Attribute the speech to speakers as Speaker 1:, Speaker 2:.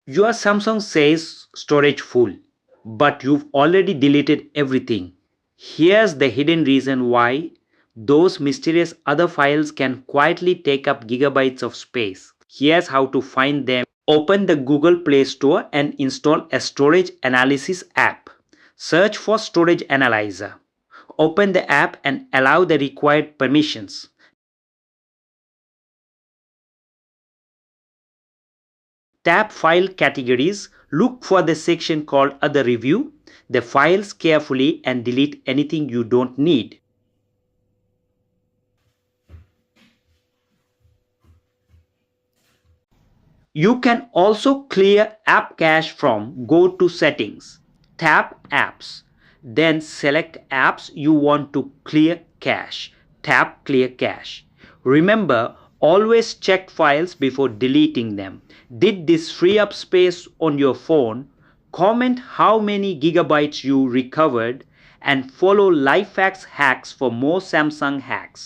Speaker 1: Your Samsung says storage full, but you've already deleted everything. Here's the hidden reason why those mysterious other files can quietly take up gigabytes of space. Here's how to find them. Open the Google Play Store and install a storage analysis app. Search for Storage Analyzer. Open the app and allow the required permissions. Tap File Categories. Look for the section called Other Review. The files carefully and delete anything you don't need. You can also clear app cache from Go to Settings. Tap Apps. Then select apps you want to clear cache. Tap Clear Cache. Remember, always check files before deleting them. Did this free up space on your phone? Comment how many gigabytes you recovered and follow Lifehacks Hacks for more Samsung hacks.